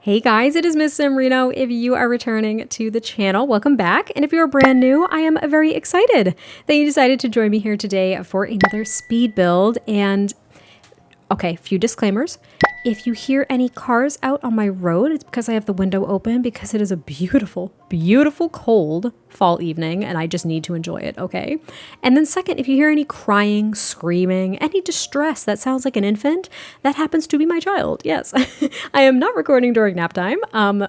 Hey guys, it is MissSimReno. If you are returning to the channel, welcome back. And if you're brand new, I am very excited that you decided to join me here today for another speed build. And okay, few disclaimers. If you hear any cars out on my road, it's because I have the window open because it is a beautiful, beautiful cold fall evening and I just need to enjoy it, okay? And then second, if you hear any crying, screaming, any distress that sounds like an infant, that happens to be my child, yes. I am not recording during nap time.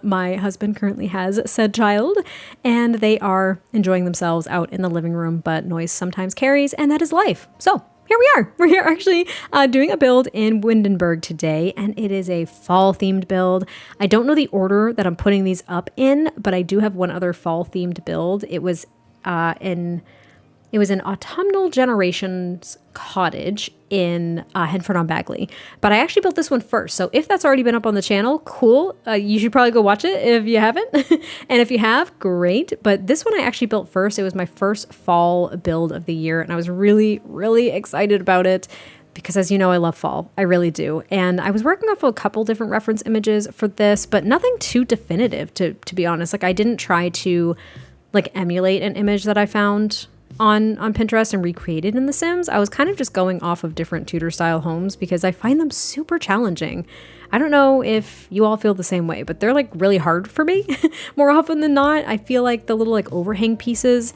My husband currently has said child and they are enjoying themselves out in the living room, but noise sometimes carries and that is life. So here we are. We're here actually doing a build in Windenburg today, and it is a fall-themed build. I don't know the order that I'm putting these up in, but I do have one other fall-themed build. It was an Autumnal Generations cottage in Henford-on-Bagley, but I actually built this one first. So if that's already been up on the channel, cool. You should probably go watch it if you haven't. And if you have, great. But this one I actually built first. It was my first fall build of the year, and I was really, really excited about it because, as you know, I love fall. I really do. And I was working off of a couple different reference images for this, but nothing too definitive, to be honest. Like, I didn't try to emulate an image that I found on Pinterest and recreated in The Sims. I was kind of just going off of different Tudor style homes because I find them super challenging. I don't know if you all feel the same way, but they're really hard for me more often than not. I feel like the little overhang pieces,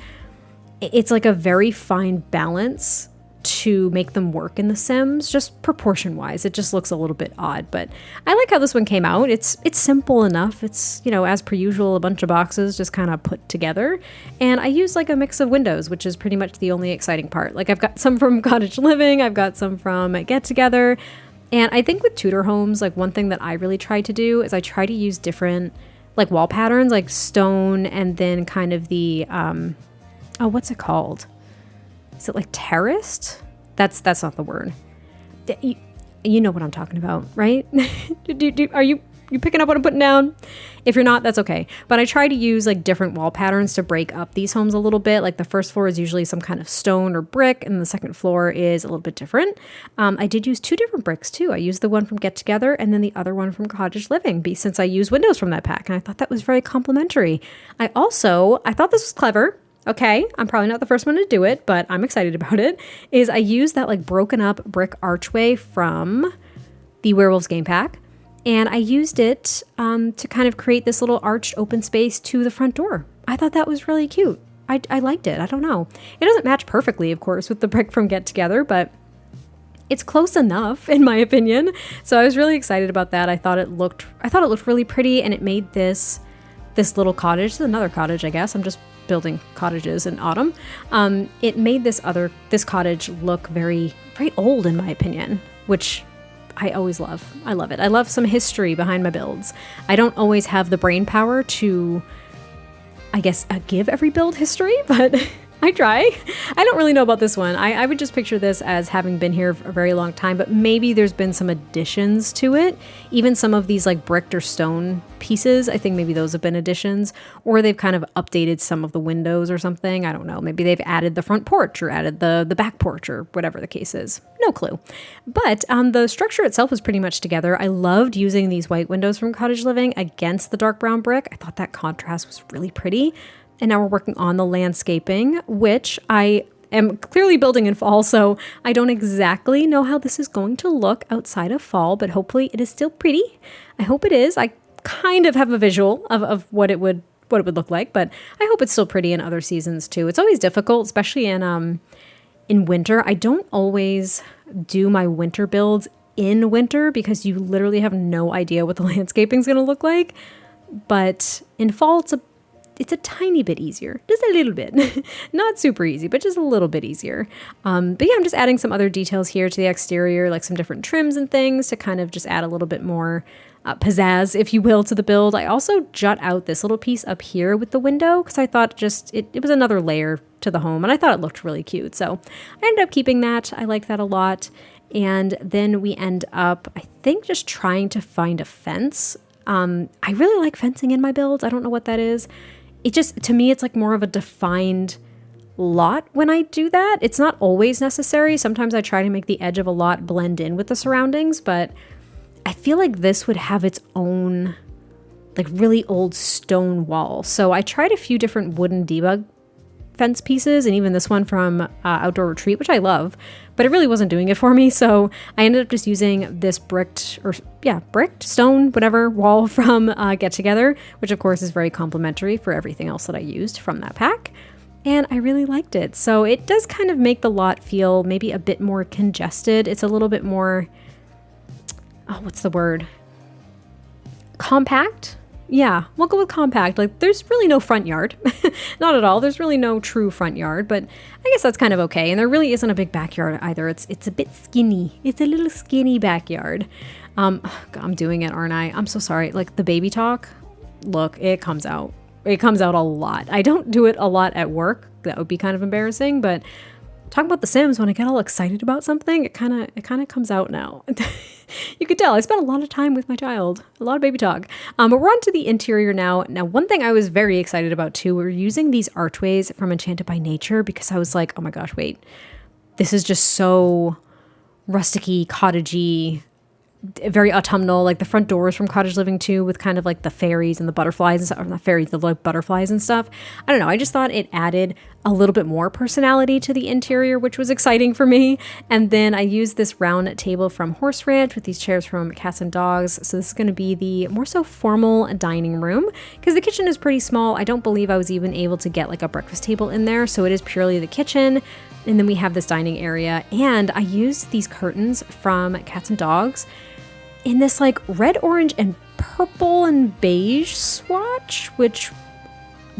it's like a very fine balance to make them work in The Sims, just proportion wise. It just looks a little bit odd, but I like how this one came out. It's simple enough. It's, as per usual, a bunch of boxes just kind of put together. And I use a mix of windows, which is pretty much the only exciting part. I've got some from Cottage Living, I've got some from Get Together. And I think with Tudor homes, one thing that I really try to do is I try to use different wall patterns, like stone, and then kind of the, what's it called? Is it terraced? That's not the word. You know what I'm talking about, right? Are you picking up what I'm putting down? If you're not, that's okay. But I try to use different wall patterns to break up these homes a little bit. The first floor is usually some kind of stone or brick, and the second floor is a little bit different. I did use two different bricks too. I used the one from Get Together and then the other one from Cottage Living, since I use windows from that pack, and I thought that was very complimentary. I thought this was clever. Okay, I'm probably not the first one to do it, but I'm excited about it, is I used that broken up brick archway from the Werewolves game pack, and I used it to kind of create this little arched open space to the front door. I thought that was really cute. I liked it. I don't know. It doesn't match perfectly, of course, with the brick from Get Together, but it's close enough, in my opinion. So I was really excited about that. I thought it looked really pretty, and it made this little cottage, this is another cottage, I guess. I'm just building cottages in autumn. It made this cottage look very, very old, in my opinion, which I always love. I love it. I love some history behind my builds. I don't always have the brain power to, I guess, give every build history, but I try. I don't really know about this one. I would just picture this as having been here for a very long time, but maybe there's been some additions to it. Even some of these bricked or stone pieces, I think maybe those have been additions, or they've kind of updated some of the windows or something. I don't know. Maybe they've added the front porch or added the back porch or whatever the case is. No clue. But the structure itself was pretty much together. I loved using these white windows from Cottage Living against the dark brown brick. I thought that contrast was really pretty. And now we're working on the landscaping, which I am clearly building in fall, so I don't exactly know how this is going to look outside of fall, but hopefully it is still pretty. I hope it is. I kind of have a visual of what it would look like, but I hope it's still pretty in other seasons too. It's always difficult, especially in winter. I don't always do my winter builds in winter because you literally have no idea what the landscaping is going to look like. But in fall, it's a tiny bit easier, just a little bit, not super easy, but just a little bit easier. But yeah, I'm just adding some other details here to the exterior, like some different trims and things to kind of just add a little bit more pizzazz, if you will, to the build. I also jut out this little piece up here with the window because I thought it was another layer to the home and I thought it looked really cute. So I ended up keeping that. I like that a lot. And then we end up, I think, just trying to find a fence. I really like fencing in my builds. I don't know what that is. To me, it's more of a defined lot when I do that. It's not always necessary. Sometimes I try to make the edge of a lot blend in with the surroundings, but I feel like this would have its own like really old stone wall. So I tried a few different wooden debug fence pieces, and even this one from Outdoor Retreat, which I love, but it really wasn't doing it for me. So I ended up just using this bricked stone, whatever, wall from Get Together, which of course is very complimentary for everything else that I used from that pack. And I really liked it. So it does kind of make the lot feel maybe a bit more congested. It's a little bit more, what's the word? Compact? Yeah, we'll go with compact. Like, there's really no front yard. Not at all. There's really no true front yard, but I guess that's kind of okay. And there really isn't a big backyard either. It's a bit skinny. It's a little skinny backyard. I'm doing it, aren't I? I'm so sorry. Like, the baby talk, look, it comes out. It comes out a lot. I don't do it a lot at work. That would be kind of embarrassing, but talking about The Sims, when I get all excited about something, it kind of comes out now. You could tell I spent a lot of time with my child, a lot of baby talk. But we're on to the interior now. Now, one thing I was very excited about too, we're using these archways from Enchanted by Nature, because I was like, oh my gosh, wait, this is just so rusticy, cottagey, very autumnal. Like the front doors from Cottage Living too, with kind of like the fairies and the butterflies and stuff, or not fairies, the like butterflies and stuff. I don't know. I just thought it added a little bit more personality to the interior, which was exciting for me. And then I used this round table from Horse Ranch with these chairs from Cats and Dogs. So this is going to be the more so formal dining room, because the kitchen is pretty small. I don't believe I was even able to get like a breakfast table in there. So it is purely the kitchen. And then we have this dining area, and I used these curtains from Cats and Dogs in this like red, orange, and purple and beige swatch, which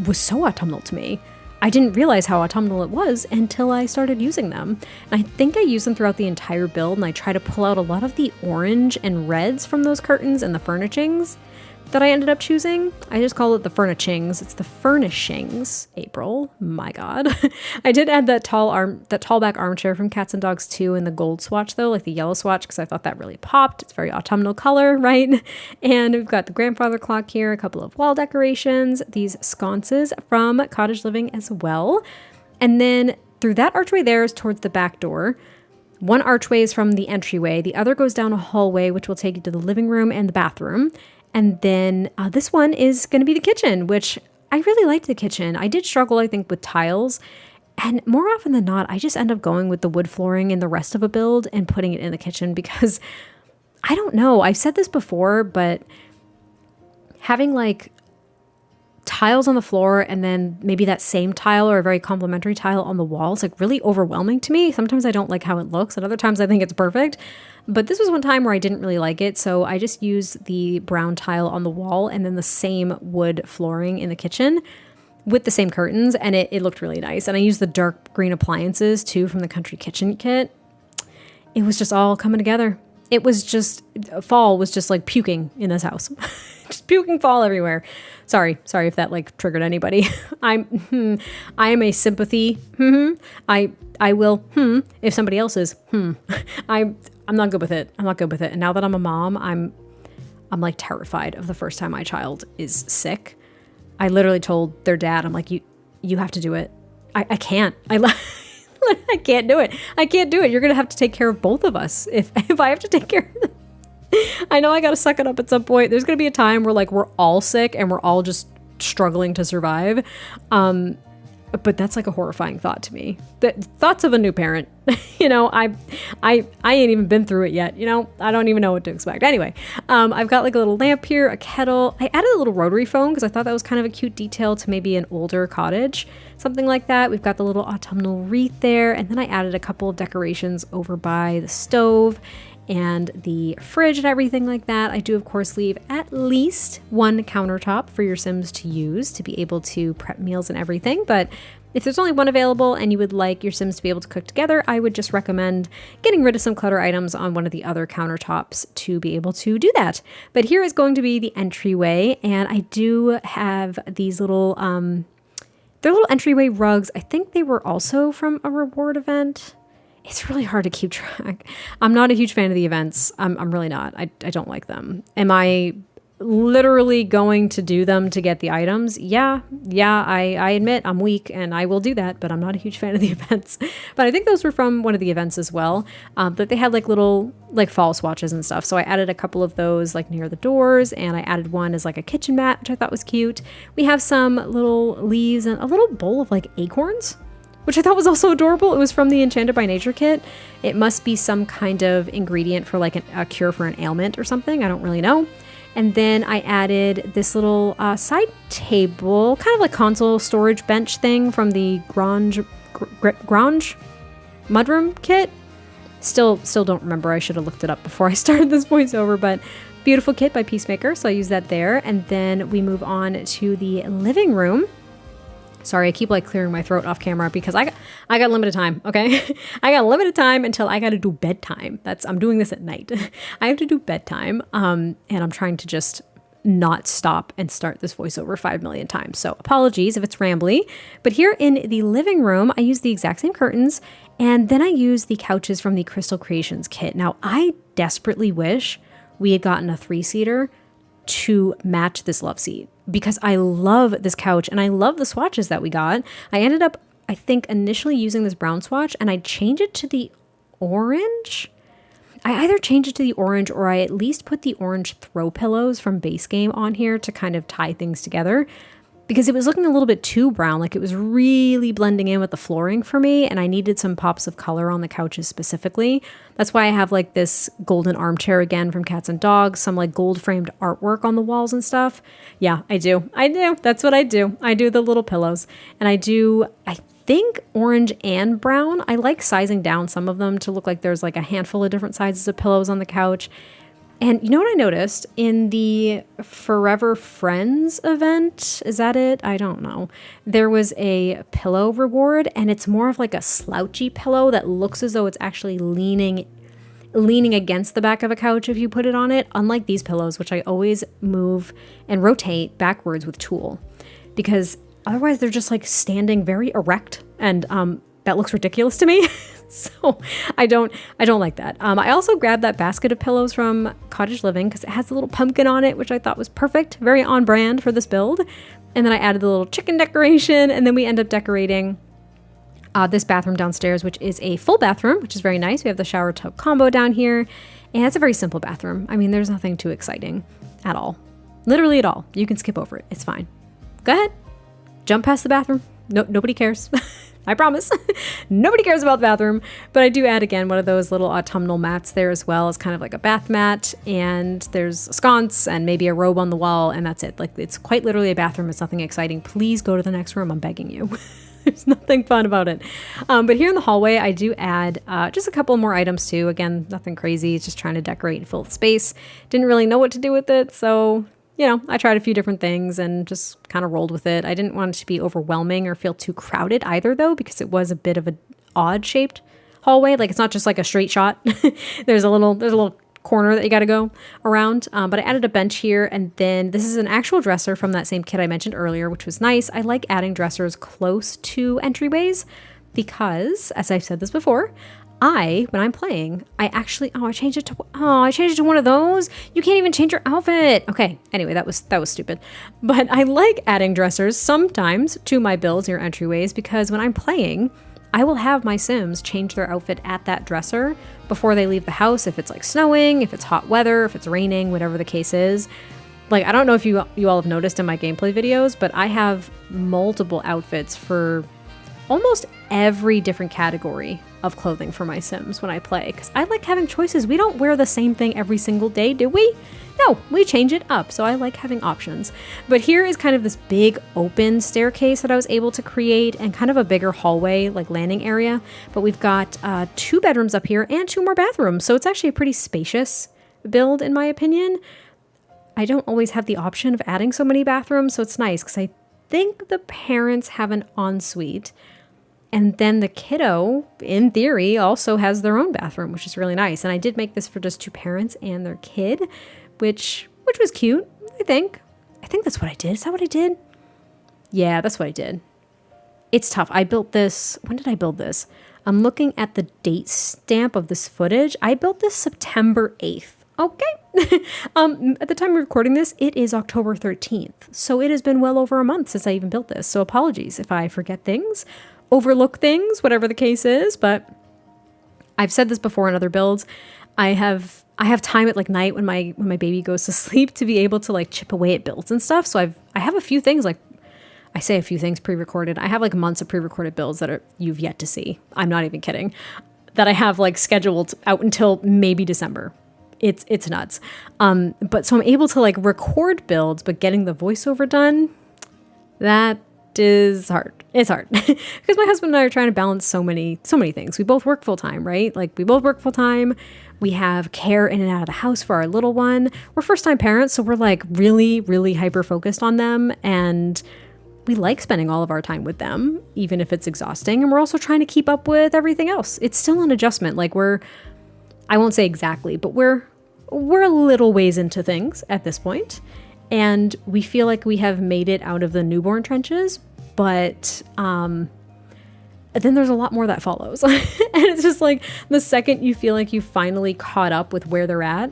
was so autumnal to me. I didn't realize how autumnal it was until I started using them. And I think I used them throughout the entire build, and I try to pull out a lot of the orange and reds from those curtains and the furnishings that I ended up choosing. I just call it the furnishings. It's the furnishings, April. My God. I did add that tall back armchair from Cats and Dogs too, in the gold swatch though, like the yellow swatch, because I thought that really popped. It's very autumnal color, right? And we've got the grandfather clock here, a couple of wall decorations, these sconces from Cottage Living as well. And then through that archway there is towards the back door. One archway is from the entryway. The other goes down a hallway, which will take you to the living room and the bathroom. And then this one is going to be the kitchen, which I really liked the kitchen. I did struggle, I think, with tiles. And more often than not, I just end up going with the wood flooring in the rest of a build and putting it in the kitchen, because I don't know. I've said this before, but having like tiles on the floor and then maybe that same tile or a very complementary tile on the wall is like really overwhelming to me. Sometimes I don't like how it looks, and other times I think it's perfect. But this was one time where I didn't really like it, so I just used the brown tile on the wall and then the same wood flooring in the kitchen with the same curtains, and it looked really nice. And I used the dark green appliances too from the Country Kitchen kit. It was just all coming together. It was just, fall was just like puking in this house. Just puking fall everywhere. Sorry if that like triggered anybody. I am a sympathy. I will if somebody else is. I'm not good with it. I'm not good with it. And now that I'm a mom, I'm like terrified of the first time my child is sick. I literally told their dad, I'm like, you have to do it. I can't. I can't do it. I can't do it. You're going to have to take care of both of us if I have to take care of them. I know I got to suck it up at some point. There's going to be a time where like we're all sick and we're all just struggling to survive. But that's like a horrifying thought to me. The thoughts of a new parent, I ain't even been through it yet. I don't even know what to expect. Anyway, I've got like a little lamp here, a kettle. I added a little rotary phone because I thought that was kind of a cute detail to maybe an older cottage, something like that. We've got the little autumnal wreath there. And then I added a couple of decorations over by the stove and the fridge and everything like that. I do, of course, leave at least one countertop for your Sims to use to be able to prep meals and everything. But if there's only one available and you would like your Sims to be able to cook together, I would just recommend getting rid of some clutter items on one of the other countertops to be able to do that. But here is going to be the entryway, and I do have these little, they're little entryway rugs. I think they were also from a reward event. It's really hard to keep track. I'm not a huge fan of the events. I'm really not. I don't like them. Am I literally going to do them to get the items. Yeah, I admit I'm weak and I will do that, but I'm not a huge fan of the events. But I think those were from one of the events as well. But they had like little like fall swatches and stuff. So I added a couple of those like near the doors, and I added one as like a kitchen mat, which I thought was cute. We have some little leaves and a little bowl of like acorns, which I thought was also adorable. It was from the Enchanted by Nature kit. It must be some kind of ingredient for like a cure for an ailment or something. I don't really know. And then I added this little side table, kind of like console storage bench thing from the Grange Mudroom kit. Still don't remember. I should have looked it up before I started this voiceover, but beautiful kit by Peacemaker. So I use that there. And then we move on to the living room. Sorry, I keep like clearing my throat off camera because I got limited time, okay? I got limited time until I got to do bedtime. I'm doing this at night. I have to do bedtime, and I'm trying to just not stop and start this voiceover 5 million times. So apologies if it's rambly. But here in the living room, I use the exact same curtains, and then I use the couches from the Crystal Creations kit. Now, I desperately wish we had gotten a 3-seater to match this love seat, because I love this couch and I love the swatches that we got. I ended up, I think, initially using this brown swatch, and I changed it to the orange. I either changed it to the orange, or I at least put the orange throw pillows from Base Game on here to kind of tie things together, because it was looking a little bit too brown. Like it was really blending in with the flooring for me, and I needed some pops of color on the couches specifically. That's why I have like this golden armchair again from Cats and Dogs, some like gold framed artwork on the walls and stuff. Yeah, I do. That's what I do. I do the little pillows, and I think orange and brown. I like sizing down some of them to look like there's like a handful of different sizes of pillows on the couch. And you know what I noticed in the Forever Friends event? Is that it? I don't know. There was a pillow reward, and it's more of like a slouchy pillow that looks as though it's actually leaning against the back of a couch if you put it on it, unlike these pillows, which I always move and rotate backwards with tulle, because otherwise they're just like standing very erect, and that looks ridiculous to me. So I don't like that. I also grabbed that basket of pillows from Cottage Living because it has a little pumpkin on it, which I thought was perfect, very on brand for this build. And then I added the little chicken decoration, and then we end up decorating this bathroom downstairs, which is a full bathroom, which is very nice. We have the shower tub combo down here, and it's a very simple bathroom. I mean, there's nothing too exciting at all. Literally at all. You can skip over it. It's fine. Go ahead. Jump past the bathroom. No, nobody cares. I promise. Nobody cares about the bathroom. But I do add, again, one of those little autumnal mats there as well as kind of like a bath mat. And there's a sconce and maybe a robe on the wall, and that's it. Like, it's quite literally a bathroom. It's nothing exciting. Please go to the next room. I'm begging you. There's nothing fun about it. But here in the hallway, I do add just a couple more items too. Again, nothing crazy. It's just trying to decorate and fill the space. Didn't really know what to do with it. So, you know, I tried a few different things and just kind of rolled with it. I didn't want it to be overwhelming or feel too crowded either, though, because it was a bit of an odd shaped hallway. Like, it's not just like a straight shot. There's a little corner that you got to go around. But I added a bench here, and then this is an actual dresser from that same kit I mentioned earlier, which was nice. I like adding dressers close to entryways because, as I've said this before, when I'm playing, I changed it to one of those. You can't even change your outfit. Okay. Anyway, that was stupid. But I like adding dressers sometimes to my builds near entryways because when I'm playing, I will have my Sims change their outfit at that dresser before they leave the house. If it's like snowing, if it's hot weather, if it's raining, whatever the case is. Like, I don't know if you all have noticed in my gameplay videos, but I have multiple outfits for almost every different category of clothing for my Sims when I play, because I like having choices. We don't wear the same thing every single day, do we? No, we change it up, so I like having options. But here is kind of this big open staircase that I was able to create, and kind of a bigger hallway, like landing area. But we've got 2 bedrooms up here and 2 more bathrooms, so it's actually a pretty spacious build in my opinion. I don't always have the option of adding so many bathrooms, so it's nice because I think the parents have an ensuite. And then the kiddo, in theory, also has their own bathroom, which is really nice. And I did make this for just 2 parents and their kid, which was cute, I think. I think that's what I did. Is that what I did? Yeah, that's what I did. It's tough. I built this. When did I build this? I'm looking at the date stamp of this footage. I built this September 8th. Okay. At the time of recording this, it is October 13th. So it has been well over a month since I even built this. So apologies if I forget things, overlook things, whatever the case is. But I've said this before in other builds. I have time at like night when my baby goes to sleep to be able to like chip away at builds and stuff. So I have a few things, like I say a few things pre-recorded. I have like months of pre-recorded builds that you've yet to see. I'm not even kidding. That I have like scheduled out until maybe December. It's nuts. But so I'm able to like record builds, but getting the voiceover done, that is hard. It's hard because my husband and I are trying to balance so many things. We both work full time, right? Like we both work full time. We have care in and out of the house for our little one. We're first time parents. So we're like really, really hyper focused on them. And we like spending all of our time with them, even if it's exhausting. And we're also trying to keep up with everything else. It's still an adjustment. Like I won't say exactly, but we're a little ways into things at this point. And we feel like we have made it out of the newborn trenches, but then there's a lot more that follows. And it's just like the second you feel like you finally caught up with where they're at,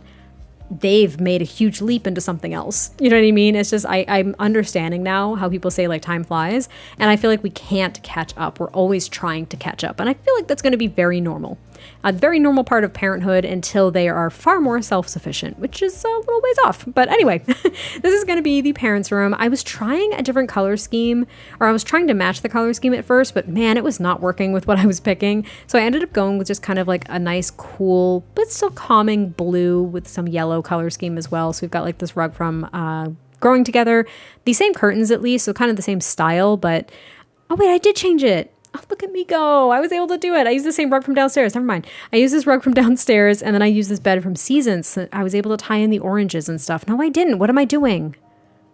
they've made a huge leap into something else. You know what I mean? It's just, I'm understanding now how people say like time flies, and I feel like we can't catch up. We're always trying to catch up. And I feel like that's going to be very normal. A very normal part of parenthood until they are far more self-sufficient, which is a little ways off. But anyway, this is going to be the parents' room. I was trying a different color scheme, or I was trying to match the color scheme at first, but man, it was not working with what I was picking. So I ended up going with just kind of like a nice, cool, but still calming blue with some yellow color scheme as well. So we've got like this rug from Growing Together, the same curtains at least, so kind of the same style, but oh wait, I did change it. Oh, look at me go. I was able to do it. I used the same rug from downstairs. Never mind. I used this rug from downstairs, and then I used this bed from Seasons. So I was able to tie in the oranges and stuff. No, I didn't. What am I doing?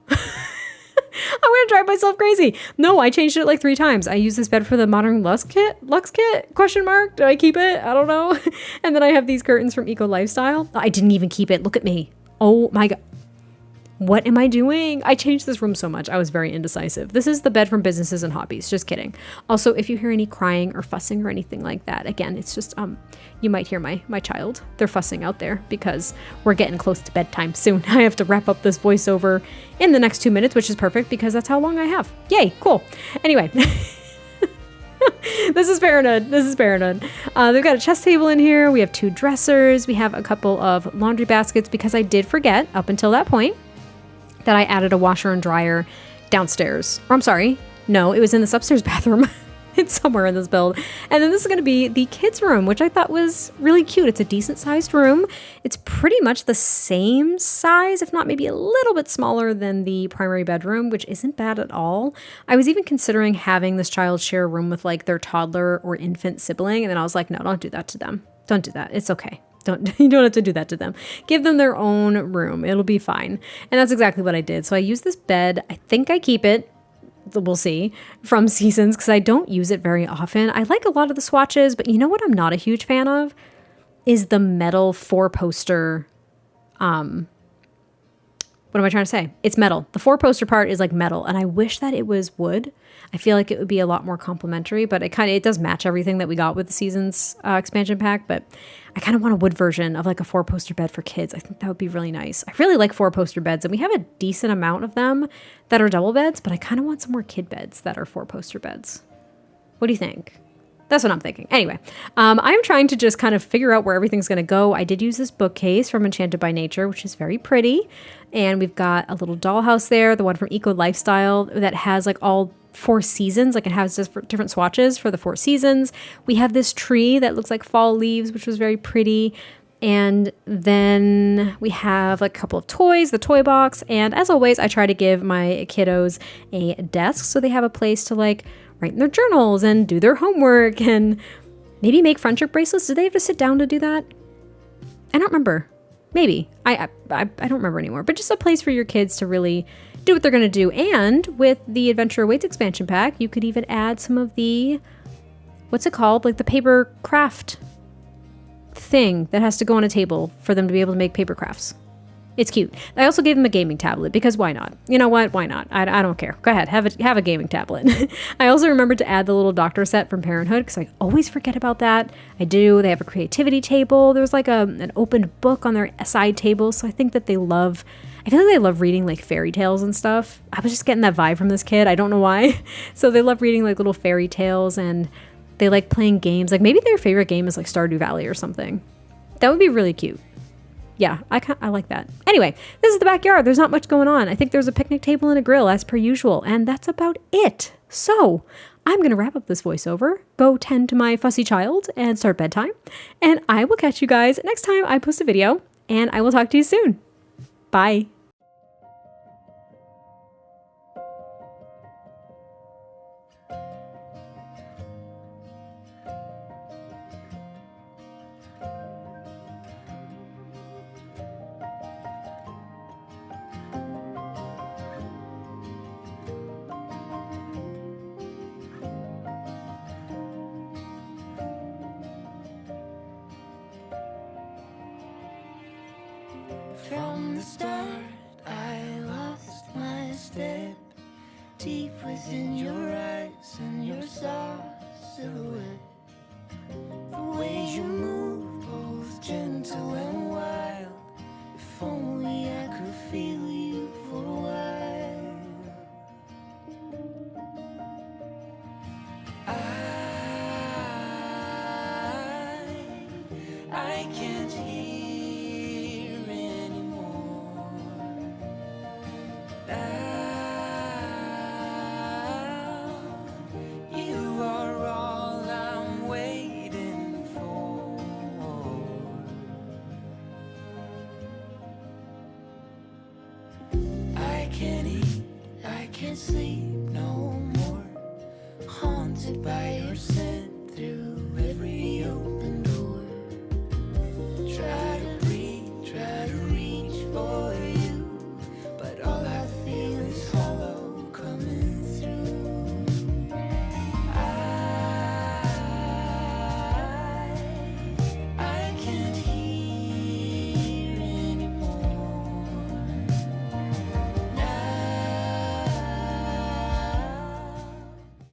I'm going to drive myself crazy. No, I changed it like 3 times. I used this bed for the Modern Lux kit? Question mark? Do I keep it? I don't know. And then I have these curtains from Eco Lifestyle. I didn't even keep it. Look at me. Oh my God. What am I doing? I changed this room so much. I was very indecisive. This is the bed from Businesses and Hobbies. Just kidding. Also, if you hear any crying or fussing or anything like that, again, it's just, you might hear my child. They're fussing out there because we're getting close to bedtime soon. I have to wrap up this voiceover in the next 2 minutes, which is perfect because that's how long I have. Yay, cool. Anyway. This is parenthood. They've got a chest table in here. We have 2 dressers. We have a couple of laundry baskets because I did forget up until that point that I added a washer and dryer downstairs. Or I'm sorry, no, it was in this upstairs bathroom. It's somewhere in this build. And then this is going to be the kids' room, which I thought was really cute. It's a decent sized room. It's pretty much the same size, if not maybe a little bit smaller than the primary bedroom, which isn't bad at all. I was even considering having this child share a room with like their toddler or infant sibling. And then I was like, no, don't do that to them. Don't do that. It's okay. You don't have to do that to them. Give them their own room. It'll be fine. And that's exactly what I did. So I used this bed. I think I keep it. We'll see, from Seasons because I don't use it very often. I like a lot of the swatches, but you know what I'm not a huge fan of is the metal 4-poster. What am I trying to say? It's metal. The 4-poster part is like metal, and I wish that it was wood. I feel like it would be a lot more complimentary, but it does match everything that we got with the Seasons expansion pack. But I kind of want a wood version of like a 4-poster bed for kids. I think that would be really nice. I really like 4-poster beds, and we have a decent amount of them that are double beds, but I kind of want some more kid beds that are 4-poster beds. What do you think? That's what I'm thinking. Anyway, I'm trying to just kind of figure out where everything's going to go. I did use this bookcase from Enchanted by Nature, which is very pretty. And we've got a little dollhouse there, the one from Eco Lifestyle that has like all 4 seasons. Like it has just different swatches for the 4 seasons. We have this tree that looks like fall leaves, which was very pretty. And then we have like a couple of toys, the toy box. And as always, I try to give my kiddos a desk so they have a place to like write in their journals and do their homework and maybe make friendship bracelets. Do they have to sit down to do that? I don't remember. Maybe. I don't remember anymore. But just a place for your kids to really do what they're going to do. And with the Adventure Awaits expansion pack, you could even add some of the, what's it called? Like the paper craft thing that has to go on a table for them to be able to make paper crafts. It's cute. I also gave him a gaming tablet because why not? You know what? Why not? I don't care. Go ahead, have a gaming tablet. I also remembered to add the little doctor set from Parenthood because I always forget about that. I do. They have a creativity table. There's like an open book on their side table. So I think that I feel like they love reading like fairy tales and stuff. I was just getting that vibe from this kid. I don't know why. So they love reading like little fairy tales and they like playing games. Like maybe their favorite game is like Stardew Valley or something. That would be really cute. Yeah, I like that. Anyway, this is the backyard. There's not much going on. I think there's a picnic table and a grill as per usual, and that's about it. So I'm going to wrap up this voiceover, go tend to my fussy child, and start bedtime. And I will catch you guys next time I post a video, and I will talk to you soon. Bye. From the start, I lost my step deep within your eyes and your soft silhouette. The way you move, both gentle and wild. If only I could feel you for a while. I can't hear